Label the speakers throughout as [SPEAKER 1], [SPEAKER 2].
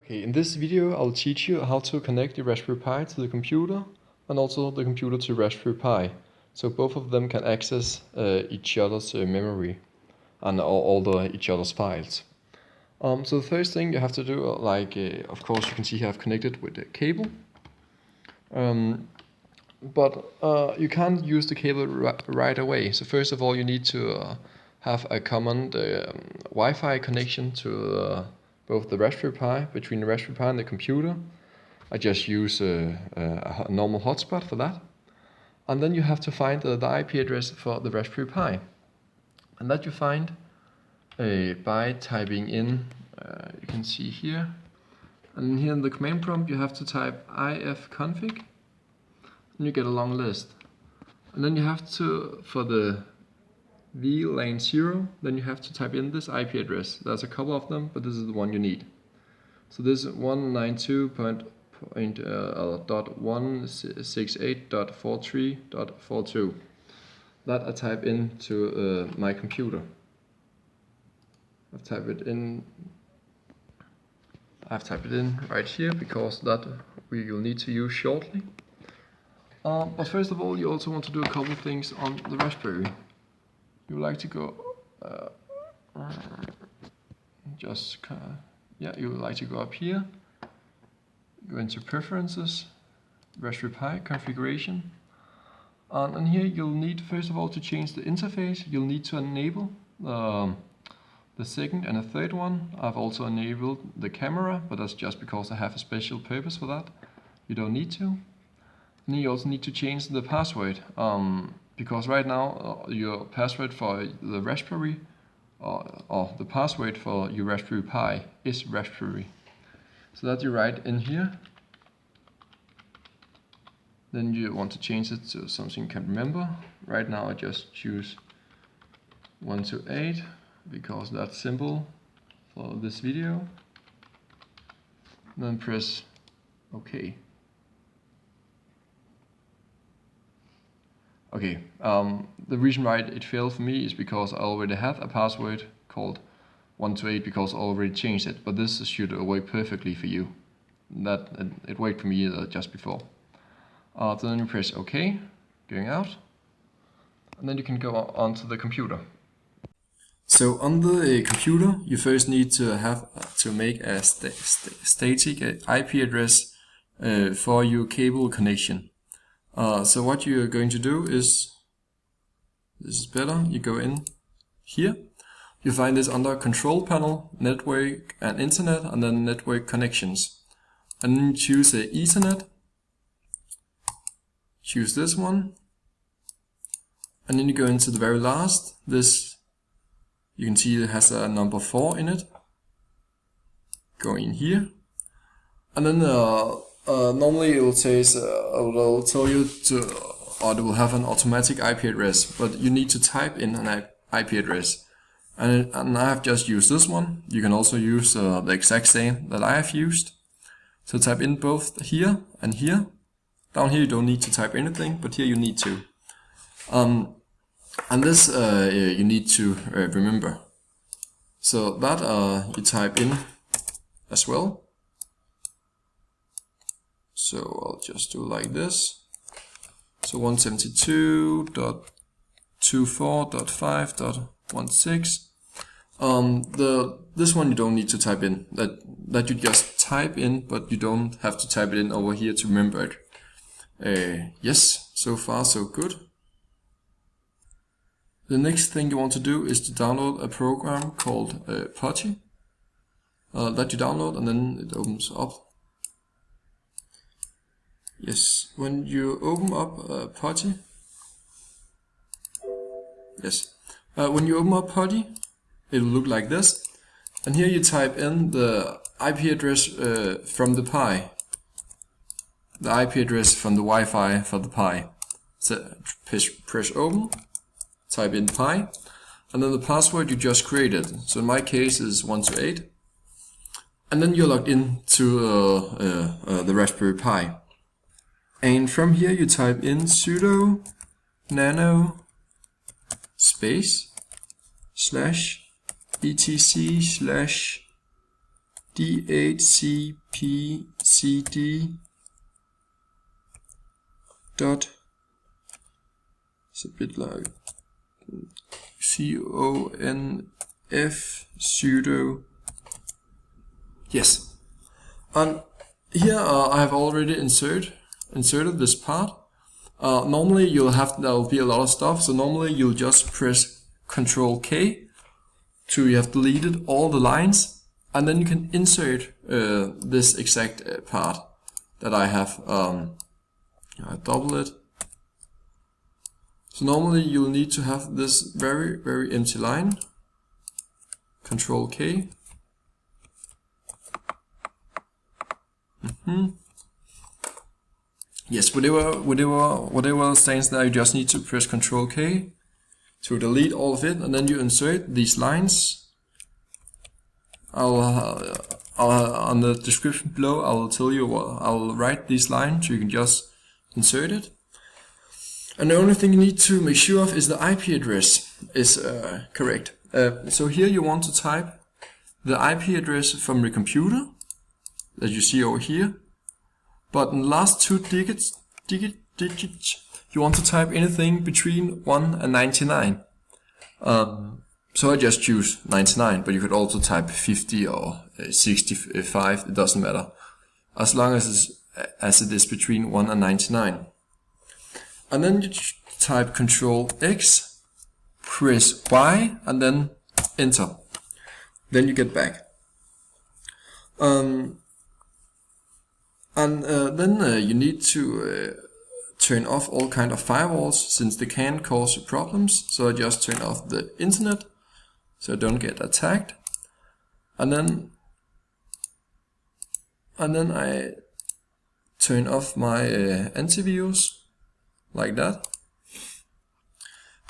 [SPEAKER 1] Okay, in this video I'll teach you how to connect your Raspberry Pi to the computer and also the computer to Raspberry Pi. So both of them can access each other's memory and each other's files. So the first thing you have to do, of course you can see here I've connected with the cable. But you can't use the cable right away. So first of all you need to have a common Wi-Fi connection to both the Raspberry Pi, between the Raspberry Pi and the computer. I just use a normal hotspot for that. And then you have to find the IP address for the Raspberry Pi. And that you find by typing in, you can see here. And here in the command prompt you have to type ifconfig. And you get a long list. And then you have to, for the VLAN 0, then you have to type in this IP address. There's a couple of them, but this is the one you need. So this is 192.168.43.42. That I type into my computer. I've typed it in right here because that we will need to use shortly. But first of all, you also want to do a couple of things on the Raspberry. You would like to go you would like to go up here, go into Preferences, Raspberry Pi configuration, and here you'll need first of all to change the interface. You'll need to enable the second and the third one. I've also enabled the camera, but that's just because I have a special purpose for that. You don't need to. And then you also need to change the password, because right now your password for the Raspberry or the password for your Raspberry Pi is Raspberry. So that you write in here. Then you want to change it to something you can remember. Right now I just choose 128 because that's simple for this video. Then press OK. Okay, the reason why it failed for me is because I already have a password called 128 because I already changed it, but this should work perfectly for you. It worked for me just before. So then you press OK, going out, and then you can go on to the computer. So on the computer, you first need to make a static IP address for your cable connection. So what you're going to do is, this is better, you go in here, you find this under Control Panel, Network and Internet, and then Network Connections. And then you choose the Ethernet, choose this one, and then you go into the very last, this, you can see it has a number 4 in it, go in here, and then normally it will say, it will tell you to, or it will have an automatic IP address, but you need to type in an IP address. And I have just used this one. You can also use the exact same that I have used. So type in both here and here. Down here you don't need to type anything, but here you need to. And this you need to remember. So that you type in as well. So I'll just do like this. So 172.24.5.16. This one you don't need to type in. That you just type in, but you don't have to type it in over here to remember it. Yes, so far so good. The next thing you want to do is to download a program called PuTTY. That you download and then it opens up. Yes, when you open up PuTTY, when you open up PuTTY, it will look like this. And here you type in the IP address from the Pi, the IP address from the Wi-Fi for the Pi. So press open, type in Pi, and then the password you just created. So in my case is 128, and then you're logged into the Raspberry Pi. And from here you type in sudo nano space /etc/.
[SPEAKER 2] dhcpcd dot, it's a bit like conf sudo. Yes. And here I have already inserted this part. Normally there'll be a lot of stuff, so normally you'll just press Ctrl K till you have deleted all the lines, and then you can insert this exact part that I have. I double it. So normally you'll need to have this very, very empty line. Ctrl K. Yes, whatever stands there, you just need to press Ctrl K to delete all of it, and then you insert these lines. I'll on the description below, I'll tell you what I'll write these lines, so you can just insert it. And the only thing you need to make sure of is the IP address is correct. So here you want to type the IP address from the computer that you see over here, but in the last two digits you want to type anything between 1 and 99. So I just choose 99, but you could also type 50 or 65, it doesn't matter, as long as it is between 1 and 99. And then you type Ctrl X, press Y, and then enter. Then you get back. Then you need to turn off all kind of firewalls, since they can cause problems. So I just turn off the internet so I don't get attacked. And then I turn off my antivirus like that.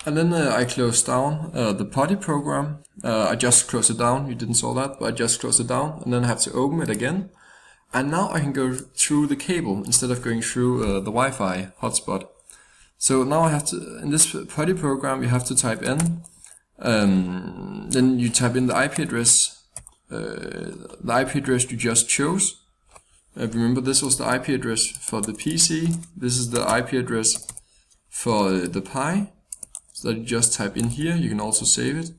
[SPEAKER 2] And then I close down the PuTTY program. I just closed it down. You didn't saw that, but I just closed it down, and then I have to open it again. And now I can go through the cable instead of going through the Wi-Fi hotspot. So now I have to, in this PuTTY program, you have to type in, then you type in the IP address you just chose. Remember, this was the IP address for the PC. This is the IP address for the Pi. So that you just type in here. You can also save it,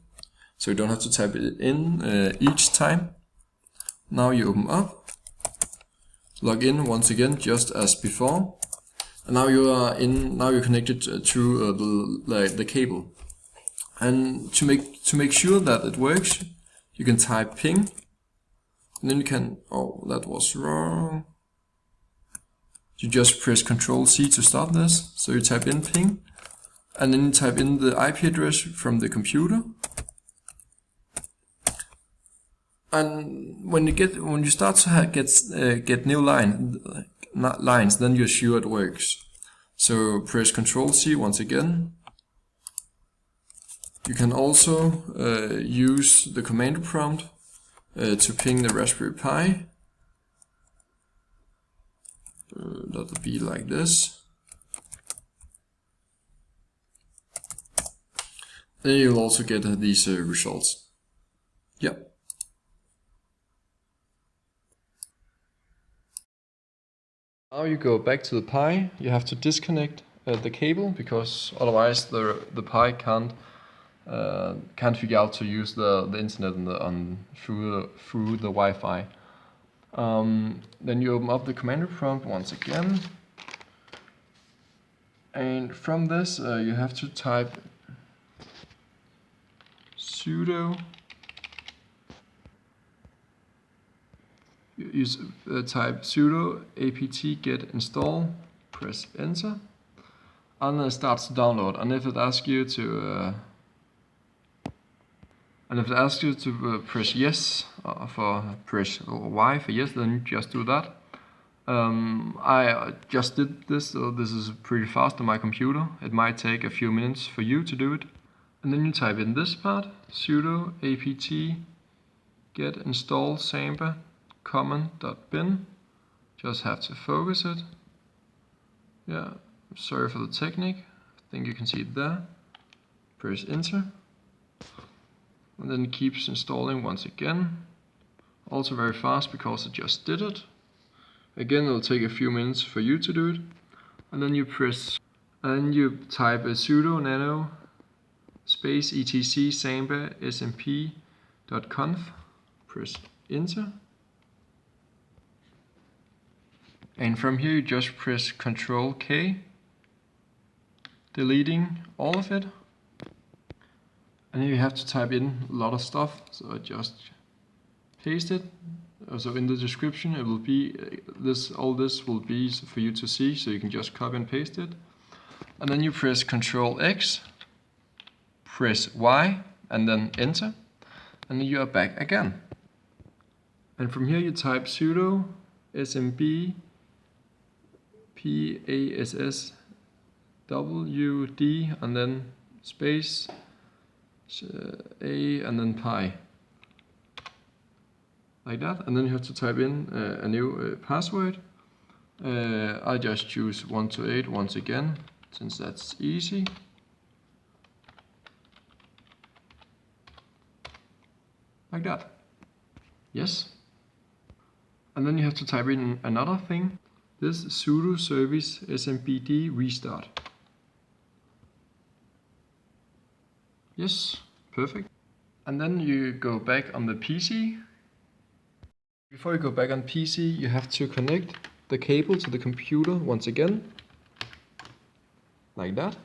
[SPEAKER 2] so you don't have to type it in each time. Now you open up, log in once again, just as before, and now you are in. Now you're connected through the cable. And to make sure that it works, you can type ping, and then you can. Oh, that was wrong. You just press Ctrl C to stop this. So you type in ping, and then you type in the IP address from the computer. And when you start to get new lines, then you're sure it works. So press Ctrl C once again. You can also use the command prompt to ping the Raspberry Pi. That'll be like this. Then you'll also get these results. Yep. Now you go back to the Pi. You have to disconnect the cable, because otherwise the Pi can't figure out to use the internet through the Wi-Fi. Then you open up the command prompt once again, and from this you have to type sudo. Type sudo apt get install, press enter, and it starts to download. And if it asks you to press yes press Y for yes, then just do that. I just did this, so this is pretty fast on my computer. It might take a few minutes for you to do it. And then you type in this part, sudo apt get install samba common.bin. Just have to focus it. Yeah, sorry for the technique. I think you can see it there. Press enter. And then it keeps installing once again.
[SPEAKER 1] Also very fast because I just did it. Again, it'll take a few minutes for you to do it. And then you press, and you type a sudo nano space etc samba smp.conf. Press enter. And from here you just press Ctrl K, deleting all of it. And here you have to type in a lot of stuff, so I just paste it. So in the description it will be this, all this will be for you to see, so you can just copy and paste it. And then you press Ctrl X, press Y, and then enter, and then you are back again. And from here you type sudo smb passwd and then space a and then pi, like that. And then you have to type in a new password. I just choose 128 once again, since that's easy. Like that. Yes. And then you have to type in another thing. This sudo service smbd restart. Yes, perfect. And then you go back on the PC. Before you go back on PC, you have to connect the cable to the computer once again, like that.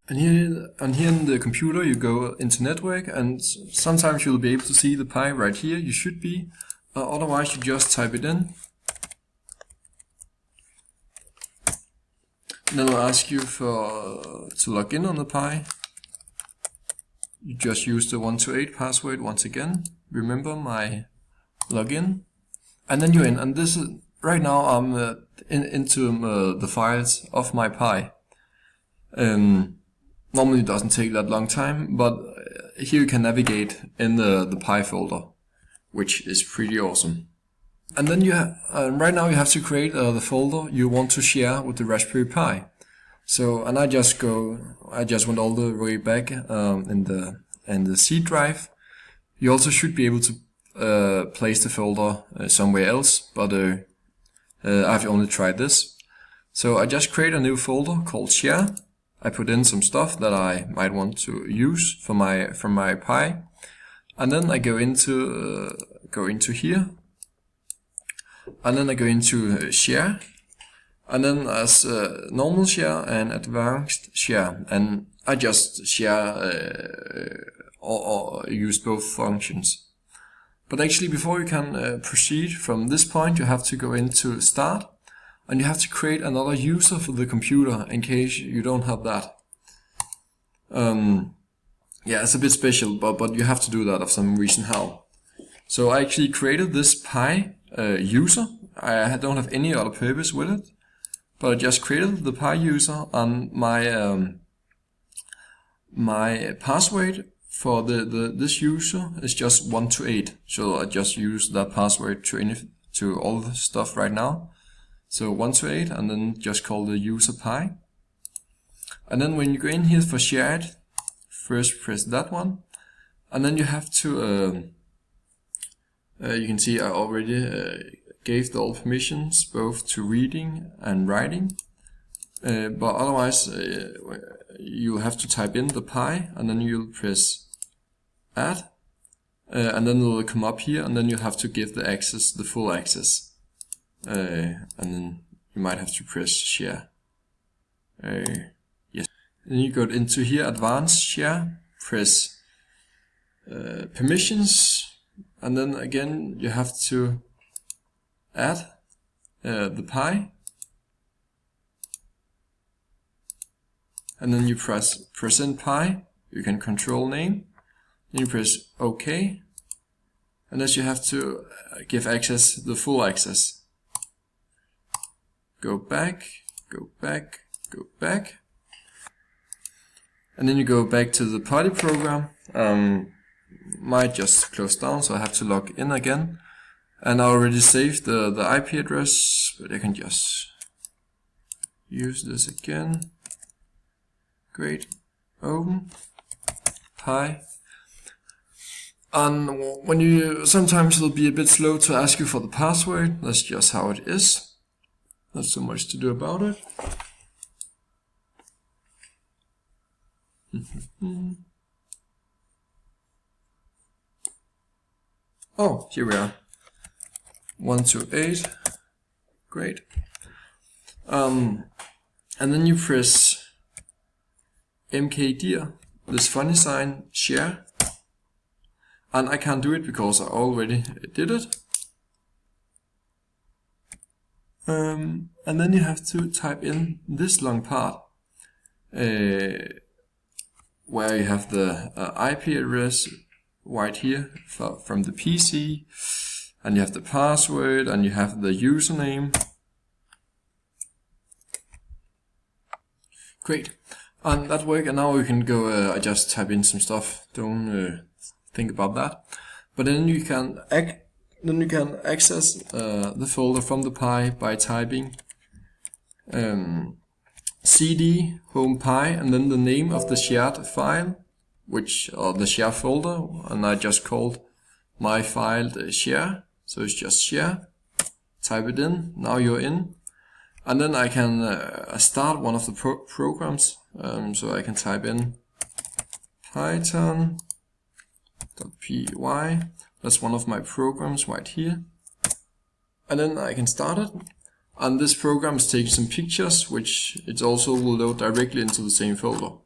[SPEAKER 1] And here in the computer you go into network, and sometimes you'll be able to see the Pi right here. You should be. Otherwise you just type it in. And then it'll ask you to log in on the Pi. You just use the 128 password once again. Remember my login. And then you're in. And this is, right now I'm into the files of my Pi. Normally it doesn't take that long time, but here you can navigate in the Pi folder, which is pretty awesome. And then right now you have to create the folder you want to share with the Raspberry Pi. So, and I just went all the way back in the C drive. You also should be able to place the folder somewhere else, but I've only tried this. So I just create a new folder called share. I put in some stuff that I might want to use from my Pi, and then I go into here, and then I go into share, and then as normal share and advanced share, and I just share or use both functions. But actually, before you can proceed from this point, you have to go into start. And you have to create another user for the computer in case you don't have that. Yeah, it's a bit special, but you have to do that of some reason how. So I actually created this Pi user. I don't have any other purpose with it, but I just created the Pi user, and my my password for this user is just 128. So I just use that password to all the stuff right now. So 128, and then just call the user Pi. And then when you go in here for shared, first press that one, and then you have to you can see I already gave all permissions both to reading and writing, but otherwise you have to type in the Pi, and then you'll press add, and then it will come up here, and then you have to give the access, the full access. And then you might have to press share. Yes. Then you go into here, advanced share, press permissions, and then again you have to add the Pi, and then you press present Pi. You can control name. Then you press OK, and then you have to give access, the full access. Go back, go back, go back. And then you go back to the party program. Might just close down, so I have to log in again. And I already saved the IP address, but I can just use this again. Great. Open. Pi.
[SPEAKER 2] And when you sometimes it'll be a bit slow to ask you for the password. That's just how it is. Not so much to do about it. Oh, here we are. 128. Great. And then you press mkdir, this funny sign, share. And I can't do it because I already did it. And then you have to type in this long part where you have the IP address right here from the PC, and you have the password, and you have the username. Great, and that worked. And now we can go. I just type in some stuff. Don't think about that. But then you can access the folder from the Pi by typing cd home Pi and then the name of the shared file, the share folder, and I just called my file share, so it's just share. Type it in. Now you're in, and then I can start one of the programs. So I can type in python.py. That's one of my programs right here, and then I can start it. And this program is taking some pictures, which it also will load directly into the same folder.